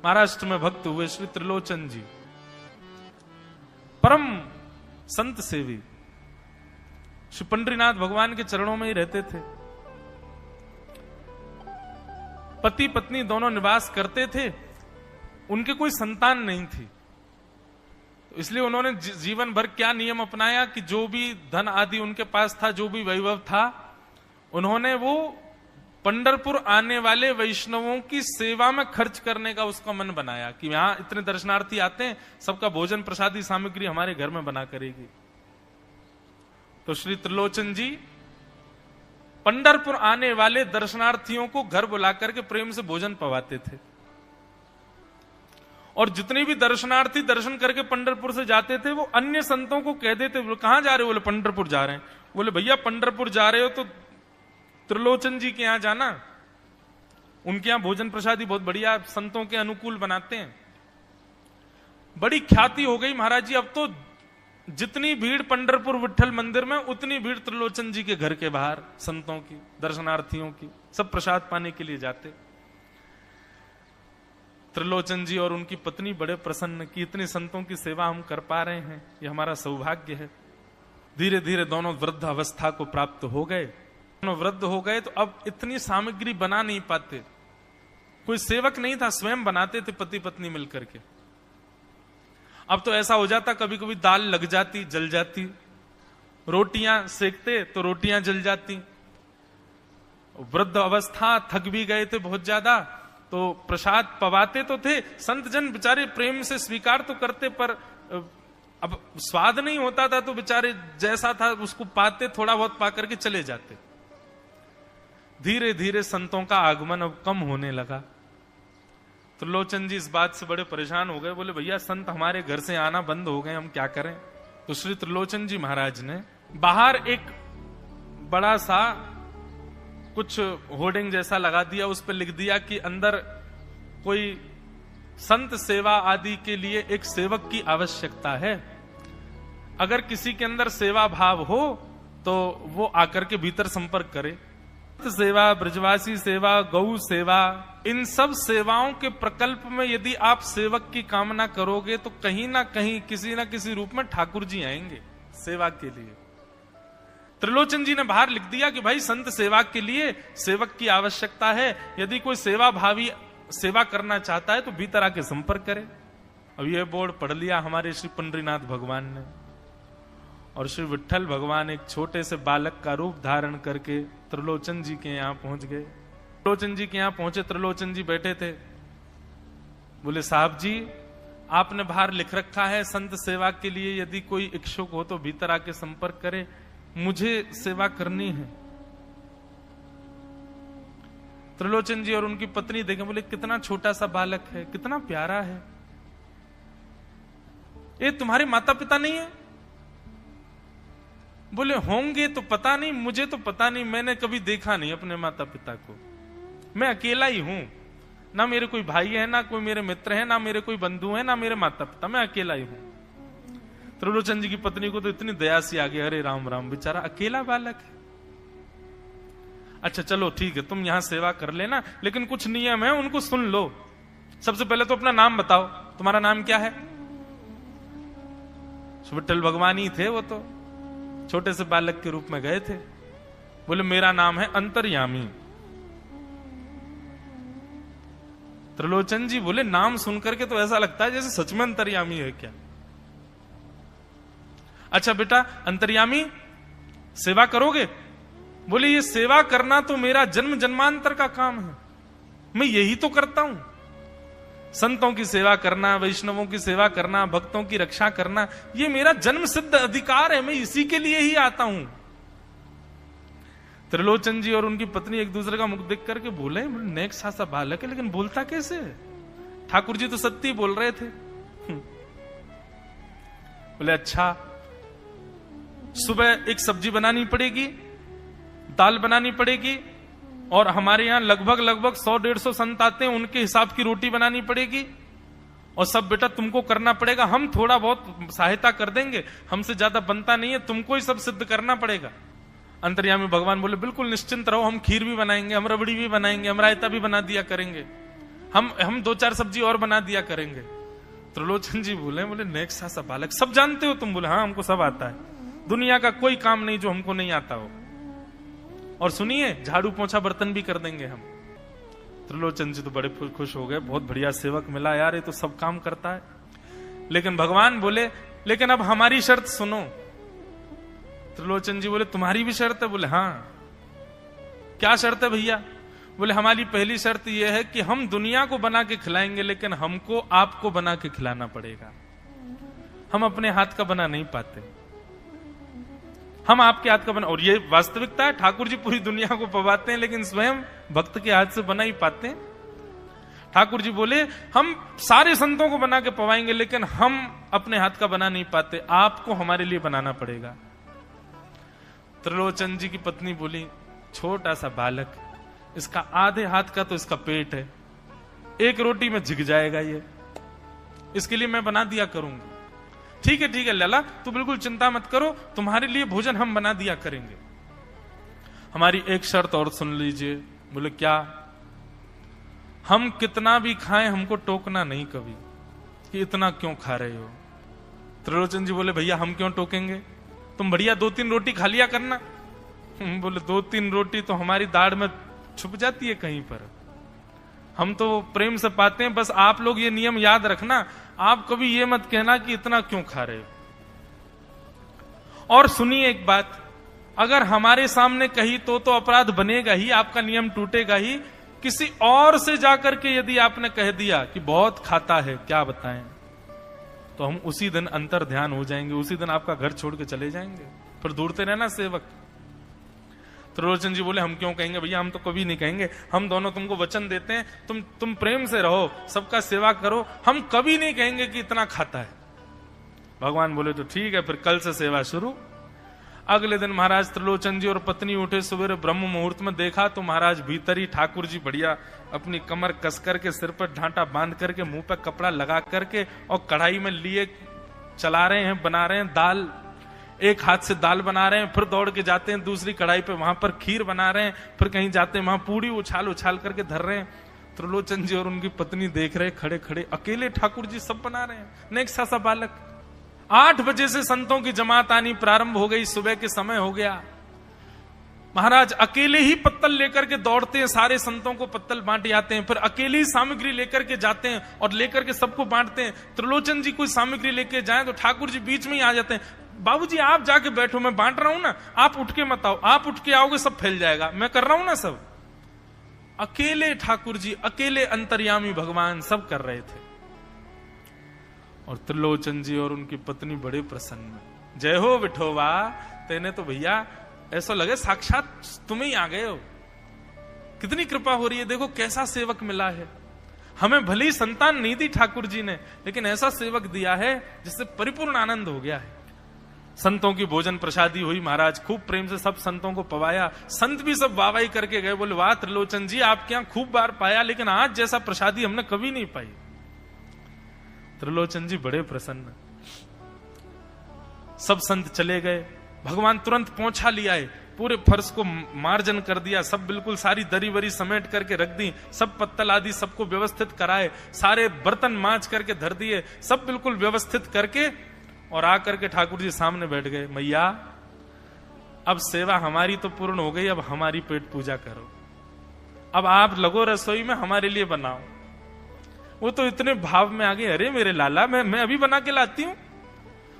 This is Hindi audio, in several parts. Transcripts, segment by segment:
महाराष्ट्र में भक्त हुए श्री त्रिलोचन जी, परम संत सेवी, श्री पंडरीनाथ भगवान के चरणों में ही रहते थे। पति पत्नी दोनों निवास करते थे, उनके कोई संतान नहीं थी, तो इसलिए उन्होंने जीवन भर क्या नियम अपनाया कि जो भी धन आदि उनके पास था, जो भी वैभव था, उन्होंने वो पंढरपुर आने वाले वैष्णवों की सेवा में खर्च करने का उसका मन बनाया कि यहां इतने दर्शनार्थी आते हैं, सबका भोजन प्रसादी सामग्री हमारे घर में बना करेगी। तो श्री त्रिलोचन जी पंढरपुर आने वाले दर्शनार्थियों को घर बुलाकर के प्रेम से भोजन पवाते थे। और जितने भी दर्शनार्थी दर्शन करके पंढरपुर से जाते थे, वो अन्य संतों को कह देते, बोले कहां जा रहे हो? बोले पंढरपुर जा रहे हैं। बोले भैया पंढरपुर जा रहे हो तो त्रिलोचन जी के यहां जाना, उनके यहां भोजन प्रसादी बहुत बढ़िया संतों के अनुकूल बनाते हैं। बड़ी ख्याति हो गई महाराज जी, अब तो जितनी भीड़ पंढरपुर विठल मंदिर में, उतनी भीड़ त्रिलोचन जी के घर के बाहर संतों की, दर्शनार्थियों की, सब प्रसाद पाने के लिए जाते। त्रिलोचन जी और उनकी पत्नी बड़े प्रसन्न कि इतने संतों की सेवा हम कर पा रहे हैं, ये हमारा सौभाग्य है। धीरे धीरे दोनों वृद्ध अवस्था को प्राप्त हो गए। दोनों वृद्ध हो गए तो अब इतनी सामग्री बना नहीं पाते, कोई सेवक नहीं था, स्वयं बनाते थे पति पत्नी मिलकर के। अब तो ऐसा हो जाता, कभी कभी दाल लग जाती, जल जाती, रोटियां सेकते तो रोटियां जल जाती। वृद्ध अवस्था, थक भी गए थे बहुत ज्यादा, तो प्रसाद पवाते तो थे, संत जन बेचारे प्रेम से स्वीकार तो करते, पर अब स्वाद नहीं होता था, तो बेचारे जैसा था उसको पाते, थोड़ा बहुत पा करके चले जाते। धीरे धीरे संतों का आगमन अब कम होने लगा। त्रिलोचन जी इस बात से बड़े परेशान हो गए, बोले भैया संत हमारे घर से आना बंद हो गए, हम क्या करें? तो श्री त्रिलोचन जी महाराज ने बाहर एक बड़ा सा कुछ होर्डिंग जैसा लगा दिया, उस पर लिख दिया कि अंदर कोई संत सेवा आदि के लिए एक सेवक की आवश्यकता है। अगर किसी के अंदर सेवा भाव हो तो वो आकर के भीतर संपर्क करे। सेवा, ब्रजवासी सेवा, गौ सेवा, इन सब सेवाओं के प्रकल्प में यदि आप सेवक की कामना करोगे तो कहीं ना कहीं किसी ना किसी रूप में ठाकुर जी आएंगे सेवा के लिए। त्रिलोचन जी ने बाहर लिख दिया कि भाई संत सेवा के लिए सेवक की आवश्यकता है, यदि कोई सेवा भावी सेवा करना चाहता है तो भीतर आके संपर्क करे। अब यह बोर्ड पढ़ लिया हमारे श्री पंडरीनाथ भगवान ने, और श्री विठल भगवान एक छोटे से बालक का रूप धारण करके त्रिलोचन जी के यहां पहुंच गए। त्रिलोचन जी के यहां पहुंचे, त्रिलोचन जी बैठे थे। बोले साहब जी, आपने बाहर लिख रखा है संत सेवा के लिए यदि कोई इच्छुक हो तो भीतर आके संपर्क करे, मुझे सेवा करनी है। त्रिलोचन जी और उनकी पत्नी देखें, बोले कितना छोटा सा बालक है, कितना प्यारा है, ये तुम्हारे माता पिता नहीं है? बोले होंगे तो पता नहीं, मुझे तो पता नहीं, मैंने कभी देखा नहीं अपने माता पिता को, मैं अकेला ही हूं, ना मेरे कोई भाई है, ना कोई मेरे मित्र है, ना मेरे कोई बंधु है, ना मेरे माता पिता, मैं अकेला ही हूं। त्रिलोचन जी की पत्नी को तो इतनी दया सी आ गई, अरे राम राम, बेचारा अकेला बालक है। अच्छा चलो ठीक है, तुम यहां सेवा कर लेना, लेकिन कुछ नियम है उनको सुन लो। सबसे पहले तो अपना नाम बताओ, तुम्हारा नाम क्या है? विठल भगवान ही थे, वो तो छोटे से बालक के रूप में गए थे। बोले मेरा नाम है अंतर्यामी। त्रिलोचन जी बोले नाम सुनकर के तो ऐसा लगता है जैसे सच में अंतर्यामी है क्या? अच्छा बेटा अंतर्यामी, सेवा करोगे? बोले ये सेवा करना तो मेरा जन्म जन्मांतर का काम है, मैं यही तो करता हूं। संतों की सेवा करना, वैष्णवों की सेवा करना, भक्तों की रक्षा करना, ये मेरा जन्म सिद्ध अधिकार है, मैं इसी के लिए ही आता हूं। त्रिलोचन जी और उनकी पत्नी एक दूसरे का मुख देख करके बोले, नेक सा बालक है लेकिन बोलता कैसे है? ठाकुर जी तो सत्य बोल रहे थे। बोले अच्छा, सुबह एक सब्जी बनानी पड़ेगी, दाल बनानी पड़ेगी, और हमारे यहां लगभग 100-150 संत आते हैं, उनके हिसाब की रोटी बनानी पड़ेगी, और सब बेटा तुमको करना पड़ेगा, हम थोड़ा बहुत सहायता कर देंगे, हमसे ज्यादा बनता नहीं है, तुमको ही सब सिद्ध करना पड़ेगा। अंतर्यामी भगवान बोले बिल्कुल निश्चिंत रहो, हम खीर भी बनाएंगे, हम रबड़ी भी बनाएंगे, हम रायता भी बना दिया करेंगे। हम 2-4 सब्जी और बना दिया करेंगे। त्रिलोचन जी बोले नेक्स्ट सा बालक, सब जानते हो तुम? बोले हाँ, हमको सब आता है, दुनिया का कोई काम नहीं जो हमको नहीं आता हो। और सुनिए, झाड़ू पोंछा बर्तन भी कर देंगे हम। त्रिलोचन जी तो बड़े खुश हो गए, बहुत बढ़िया सेवक मिला यार, ये तो सब काम करता है। लेकिन भगवान बोले लेकिन अब हमारी शर्त सुनो। त्रिलोचन जी बोले तुम्हारी भी शर्त है? बोले हाँ। क्या शर्त है भैया? बोले हमारी पहली शर्त यह है कि हम दुनिया को बना के खिलाएंगे, लेकिन हमको आपको बना के खिलाना पड़ेगा। हम अपने हाथ का बना नहीं पाते, हम आपके हाथ का बना। और ये वास्तविकता है, ठाकुर जी पूरी दुनिया को पवाते हैं, लेकिन स्वयं भक्त के हाथ से बना ही पाते हैं। ठाकुर जी बोले हम सारे संतों को बना के पवाएंगे, लेकिन हम अपने हाथ का बना नहीं पाते, आपको हमारे लिए बनाना पड़ेगा। त्रिलोचन जी की पत्नी बोली छोटा सा बालक, इसका आधे हाथ का तो इसका पेट है, एक रोटी में झिक जाएगा ये, इसके लिए मैं बना दिया करूंगी। ठीक है लाला, तू बिल्कुल चिंता मत करो, तुम्हारे लिए भोजन हम बना दिया करेंगे। हमारी एक शर्त और सुन लीजिए। बोले क्या? हम कितना भी खाएं हमको टोकना नहीं कभी कि इतना क्यों खा रहे हो। त्रिलोचन जी बोले भैया हम क्यों टोकेंगे, तुम बढ़िया 2-3 रोटी खा लिया करना। बोले 2-3 रोटी तो हमारी दाढ़ में छुप जाती है कहीं पर, हम तो प्रेम से पाते हैं। बस आप लोग ये नियम याद रखना, आप कभी ये मत कहना कि इतना क्यों खा रहे हो। और सुनिए एक बात, अगर हमारे सामने कही तो अपराध बनेगा ही, आपका नियम टूटेगा ही। किसी और से जाकर के यदि आपने कह दिया कि बहुत खाता है, क्या बताएं, तो हम उसी दिन अंतर ध्यान हो जाएंगे, उसी दिन आपका घर छोड़ के चले जाएंगे, फिर दूरते रहना सेवक। त्रिलोचन जी बोले हम क्यों कहेंगे भैया, हम तो कभी नहीं कहेंगे, हम दोनों तुमको वचन देते हैं, तुम प्रेम से रहो, सबका सेवा करो, हम कभी नहीं कहेंगे कि इतना खाता है। भगवान बोले तो ठीक है, फिर कल से सेवा शुरू। अगले दिन महाराज त्रिलोचन जी और पत्नी उठे सवेरे ब्रह्म मुहूर्त में, देखा तो महाराज भीतर ही ठाकुर जी बढ़िया अपनी कमर कस करके, सिर पर ढांटा बांध करके, मुंह पर कपड़ा लगा करके और कढ़ाई में लिए चला रहे हैं, बना रहे हैं दाल। एक हाथ से दाल बना रहे हैं, फिर दौड़ के जाते हैं दूसरी कढ़ाई पे, वहां पर खीर बना रहे हैं, फिर कहीं जाते हैं वहां पूड़ी उछाल उछाल करके धर रहे हैं। त्रिलोचन जी और उनकी पत्नी देख रहे खड़े खड़े, अकेले ठाकुर जी सब बना रहे हैं, नेक्सा सा बालक। 8 बजे से संतों की जमात आनी प्रारंभ हो गई, सुबह के समय हो गया। महाराज अकेले ही पत्तल लेकर के दौड़ते हैं, सारे संतों को पत्तल बांटे आते हैं, फिर अकेले ही सामग्री लेकर के जाते हैं और लेकर के सबको बांटते हैं। त्रिलोचन जी कोई सामग्री लेके जाए तो ठाकुर जी बीच में ही आ जाते हैं, बाबूजी आप जाके बैठो, मैं बांट रहा हूं ना, आप उठ के मत आओ, आप उठ के आओगे सब फैल जाएगा, मैं कर रहा हूं ना सब। अकेले ठाकुर जी, अकेले अंतर्यामी भगवान सब कर रहे थे। और त्रिलोचन जी और उनकी पत्नी बड़े प्रसन्न, जय हो विठोबा, तेने तो भैया ऐसा लगे साक्षात तुम ही आ गए हो, कितनी कृपा हो रही है, देखो कैसा सेवक मिला है हमें। भले ही संतान नहीं दी ठाकुर जी ने, लेकिन ऐसा सेवक दिया है जिससे परिपूर्ण आनंद हो गया है। संतों की भोजन प्रसादी हुई, महाराज खूब प्रेम से सब संतों को पवाया, संत भी सब वाहवाही करके गए, बोले वाह त्रिलोचन जी आपके यहां खूब बार पाया, लेकिन आज जैसा प्रसादी हमने कभी नहीं पाई। त्रिलोचन जी बड़े प्रसन्न। सब संत चले गए, भगवान तुरंत पोंछा लिया है, पूरे फर्श को मार्जन कर दिया, सब बिल्कुल सारी दरी वरी समेट करके रख दी, सब पत्तल आदि सबको व्यवस्थित कराए, सारे बर्तन मांज करके धर दिए, सब बिल्कुल व्यवस्थित करके, और आकर के ठाकुर जी सामने बैठ गए। मैया अब सेवा हमारी तो पूर्ण हो गई, अब हमारी पेट पूजा करो, अब आप लगो रसोई में, हमारे लिए बनाओ। वो तो इतने भाव में आ गए, अरे मेरे लाला मैं अभी बना के लाती हूं।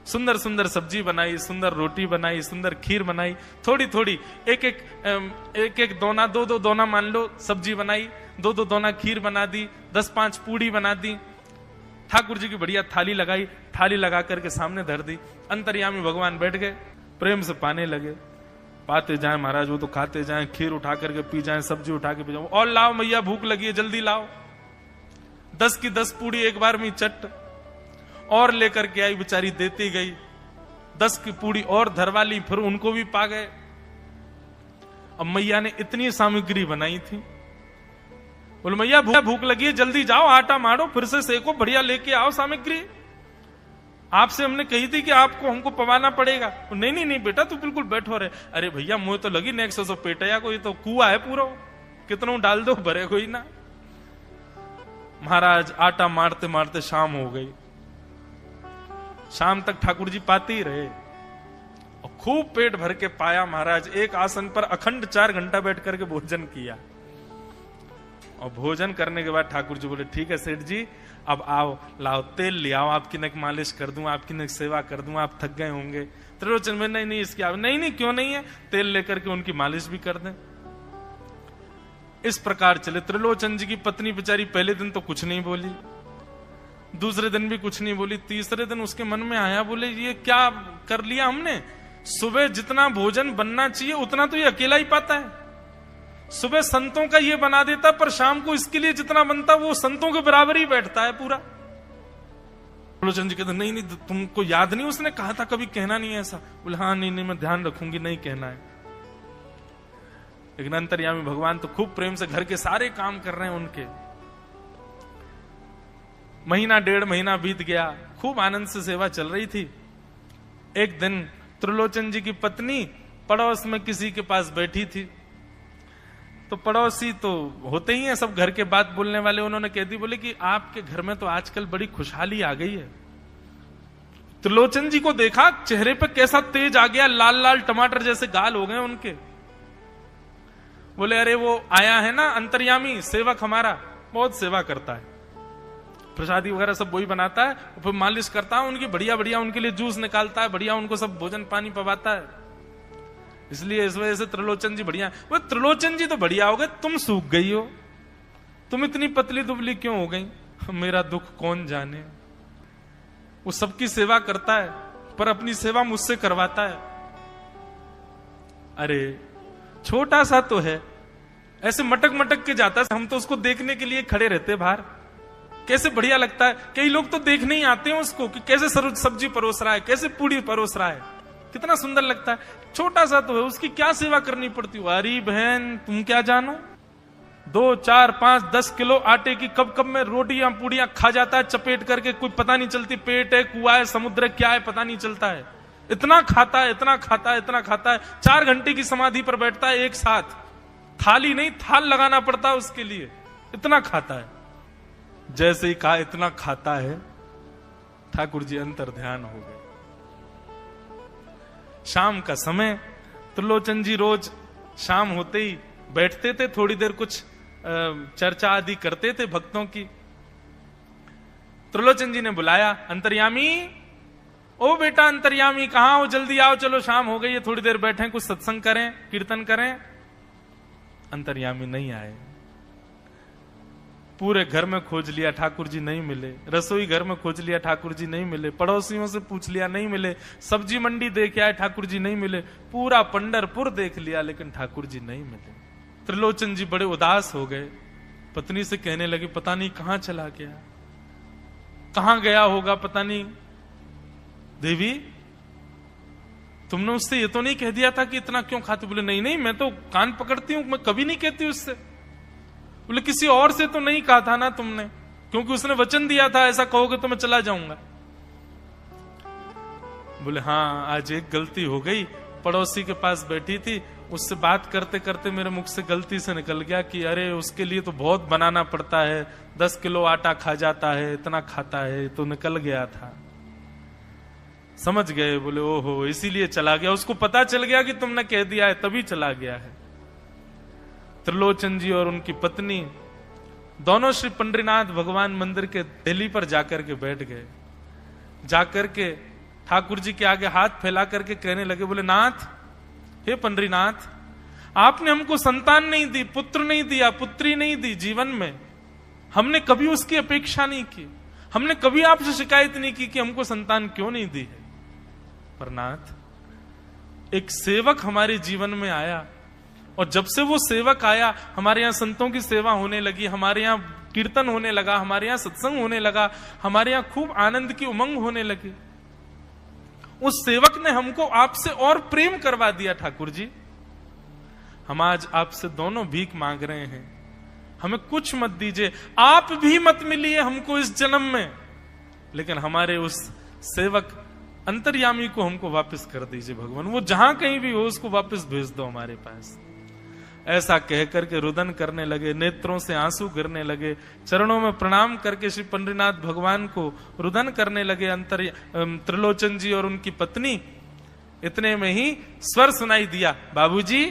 सुंदर सुंदर सब्जी बनाई, सुंदर रोटी बनाई, सुंदर खीर बनाई, थोड़ी थोड़ी एक एक दोना, 2-2 दोना मान लो सब्जी बनाई, 2-2 दोना खीर बना दी, 10-5 पूड़ी बना दी, ठाकुर जी की बढ़िया थाली लगाई, थाली लगा करके सामने धर दी। अंतर्यामी भगवान बैठ गए, प्रेम से पाने लगे, पाते जाए महाराज, वो तो खाते जाए, खीर उठा करके पी जाए, सब्जी उठा के पी जाओ, और लाओ मैया भूख लगी है जल्दी लाओ। 10 की 10 पूड़ी एक बार में चट और लेकर के आई, बेचारी देती गई, 10 की पूड़ी और धरवा ली, फिर उनको भी पा गए। अब मैया ने इतनी सामग्री बनाई थी, बोले मैया भूख लगी है जल्दी जाओ, आटा मारो, फिर से सेको, बढ़िया लेके आओ सामग्री, आपसे हमने कही थी कि आपको हमको पवाना पड़ेगा। नहीं बेटा तू बिल्कुल बैठो रहे। अरे भैया मुझे तो लगी नेक्स्ट सो पेटया को, ये तो कुआ है पूरा, कितना डाल दो भरे कोई ना। महाराज आटा मारते मारते शाम हो गई। शाम तक ठाकुर जी पाते ही रहे और खूब पेट भर के पाया महाराज। एक आसन पर अखंड 4 घंटा बैठ करके भोजन किया और भोजन करने के बाद ठाकुर जी बोले ठीक है सेठ जी, अब आओ, लाओ तेल ले आओ, आपकी नक मालिश कर दूं, आपकी नक सेवा कर दूं, आप थक गए होंगे। त्रिलोचन में नहीं नहीं इसकी नहीं नहीं क्यों नहीं है, तेल लेकर के उनकी मालिश भी कर दें। इस प्रकार चले। त्रिलोचन जी की पत्नी बेचारी पहले दिन तो कुछ नहीं बोली, दूसरे दिन भी कुछ नहीं बोली, तीसरे दिन उसके मन में आया, बोले ये क्या कर लिया हमने। सुबह जितना भोजन बनना चाहिए उतना तो ये अकेला ही पाता है। सुबह संतों का ये बना देता, पर शाम को इसके लिए जितना बनता वो संतों के बराबर ही बैठता है पूरा। त्रिलोचन जी कहते नहीं नहीं तुमको याद नहीं उसने कहा था कभी कहना नहीं है ऐसा। बोले हाँ नहीं नहीं मैं ध्यान रखूंगी, नहीं कहना है। लेकिन अंतर्यामी भगवान तो खूब प्रेम से घर के सारे काम कर रहे हैं उनके। महीना 1.5 महीना बीत गया, खूब आनंद से सेवा चल रही थी। एक दिन त्रिलोचन जी की पत्नी पड़ोस में किसी के पास बैठी थी, तो पड़ोसी तो होते ही हैं सब घर के बात बोलने वाले, उन्होंने कह दी, बोले कि आपके घर में तो आजकल बड़ी खुशहाली आ गई है। त्रिलोचन जी को देखा, चेहरे पे कैसा तेज आ गया, लाल लाल टमाटर जैसे गाल हो गए उनके। बोले अरे वो आया है ना अंतर्यामी सेवक हमारा, बहुत सेवा करता है, प्रसादी वगैरह सब वही बनाता है, फिर मालिश करता है उनकी, बढ़िया बढ़िया उनके लिए जूस निकालता है, बढ़िया उनको सब भोजन पानी पवाता है, इसलिए इस वजह से त्रिलोचन जी बढ़िया। वो त्रिलोचन जी तो बढ़िया हो गए, तुम सूख गई हो, तुम इतनी पतली दुबली क्यों हो गई, मेरा दुख कौन जाने। वो सबकी सेवा करता है पर अपनी सेवा मुझसे करवाता है। अरे छोटा सा तो है, ऐसे मटक मटक के जाता है, हम तो उसको देखने के लिए खड़े रहते बाहर, कैसे बढ़िया लगता है। कई लोग तो देखने ही आते हैं उसको कि कैसे सब्जी परोस रहा है, कैसे पूड़ी परोस रहा है, कितना सुंदर लगता है। छोटा सा तो है, उसकी क्या सेवा करनी पड़ती है। अरे बहन तुम क्या जानो, 2, 4, 5, 10 किलो आटे की कब कब में रोटियां पूड़ियां खा जाता है चपेट करके, कोई पता नहीं चलती, पेट है कुआ है समुद्र है क्या है पता नहीं चलता है। इतना खाता है, इतना खाता है, इतना खाता है। 4 घंटे की समाधि पर बैठता है एक साथ, थाली नहीं थाल लगाना पड़ता है उसके लिए, इतना खाता है। जैसे ही कहा इतना खाता है, ठाकुर जी अंतर ध्यान हो गए। शाम का समय, त्रिलोचन जी रोज शाम होते ही बैठते थे, थोड़ी देर कुछ चर्चा आदि करते थे भक्तों की। त्रिलोचन जी ने बुलाया, अंतर्यामी, ओ बेटा अंतर्यामी कहां हो, जल्दी आओ, चलो शाम हो गई है, थोड़ी देर बैठे कुछ सत्संग करें, कीर्तन करें। अंतर्यामी नहीं आए। पूरे घर में खोज लिया, ठाकुर जी नहीं मिले। रसोई घर में खोज लिया, ठाकुर जी नहीं मिले। पड़ोसियों से पूछ लिया, नहीं मिले। सब्जी मंडी देख आए, ठाकुर जी नहीं मिले। पूरा पंढरपुर देख लिया, लेकिन ठाकुर जी नहीं मिले। त्रिलोचन जी बड़े उदास हो गए, पत्नी से कहने लगे, पता नहीं कहां चला गया, कहां गया होगा पता नहीं। देवी तुमने उससे ये तो नहीं कह दिया था कि इतना क्यों खाते। बोले नहीं नहीं मैं तो कान पकड़ती हूं, मैं कभी नहीं कहती उससे। बोले किसी और से तो नहीं कहा था ना तुमने, क्योंकि उसने वचन दिया था ऐसा कहोगे तो मैं चला जाऊंगा। बोले हाँ आज एक गलती हो गई, पड़ोसी के पास बैठी थी, उससे बात करते करते मेरे मुख से गलती से निकल गया कि अरे उसके लिए तो बहुत बनाना पड़ता है, 10 किलो आटा खा जाता है, इतना खाता है, तो निकल गया था। समझ गए। बोले ओहो इसीलिए चला गया, उसको पता चल गया कि तुमने कह दिया है तभी चला गया है। त्रिलोचन जी और उनकी पत्नी दोनों श्री पंडरीनाथ भगवान मंदिर के दहली पर जाकर के बैठ गए। जाकर के ठाकुर जी के आगे हाथ फैला करके कहने लगे, बोले नाथ, हे पंडरीनाथ, आपने हमको संतान नहीं दी, पुत्र नहीं दिया, पुत्री नहीं दी जीवन में, हमने कभी उसकी अपेक्षा नहीं की, हमने कभी आपसे शिकायत नहीं की कि हमको संतान क्यों नहीं दी है। पर नाथ, एक सेवक हमारे जीवन में आया, और जब से वो सेवक आया हमारे यहाँ संतों की सेवा होने लगी, हमारे यहाँ कीर्तन होने लगा, हमारे यहाँ सत्संग होने लगा, हमारे यहाँ खूब आनंद की उमंग होने लगी। उस सेवक ने हमको आपसे और प्रेम करवा दिया। ठाकुर जी हम आज आपसे दोनों भीख मांग रहे हैं, हमें कुछ मत दीजिए, आप भी मत मिलिए हमको इस जन्म में, लेकिन हमारे उस सेवक अंतर्यामी को हमको वापस कर दीजिए भगवान, वो जहां कहीं भी हो उसको वापस भेज दो हमारे पास। ऐसा कहकर के रुदन करने लगे, नेत्रों से आंसू गिरने लगे, चरणों में प्रणाम करके श्री पंडरीनाथ भगवान को रुदन करने लगे त्रिलोचन जी और उनकी पत्नी। इतने में ही स्वर सुनाई दिया, बाबूजी।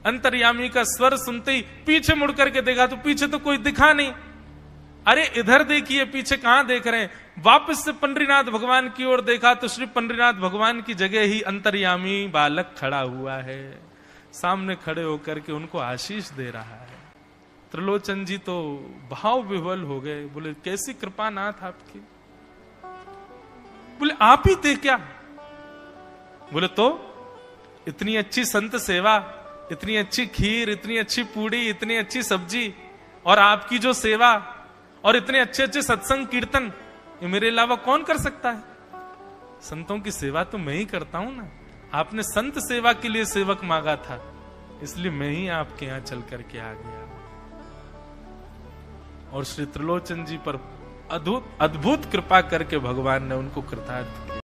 अंतर्यामी का स्वर सुनते ही पीछे मुड़ करके देखा तो पीछे तो कोई दिखा नहीं। अरे इधर देखिए, पीछे कहां देख रहे हैं? वापस से पंडरीनाथ भगवान की ओर देखा तो श्री पंडरीनाथ भगवान की जगह ही अंतर्यामी बालक खड़ा हुआ है, सामने खड़े होकर के उनको आशीष दे रहा है। त्रिलोचन जी तो भाव विह्वल हो गए, बोले कैसी कृपा नाथ आपकी। बोले आप ही थे क्या? बोले तो इतनी अच्छी संत सेवा, इतनी अच्छी खीर, इतनी अच्छी पूड़ी, इतनी अच्छी सब्जी, और आपकी जो सेवा और इतने अच्छे अच्छे सत्संग कीर्तन, ये मेरे अलावा कौन कर सकता है? संतों की सेवा तो मैं ही करता हूं ना। आपने संत सेवा के लिए सेवक मांगा था, इसलिए मैं ही आपके यहां चल करके आ गया। और श्री त्रिलोचन जी पर अद्भुत कृपा करके भगवान ने उनको कृतार्थ किया।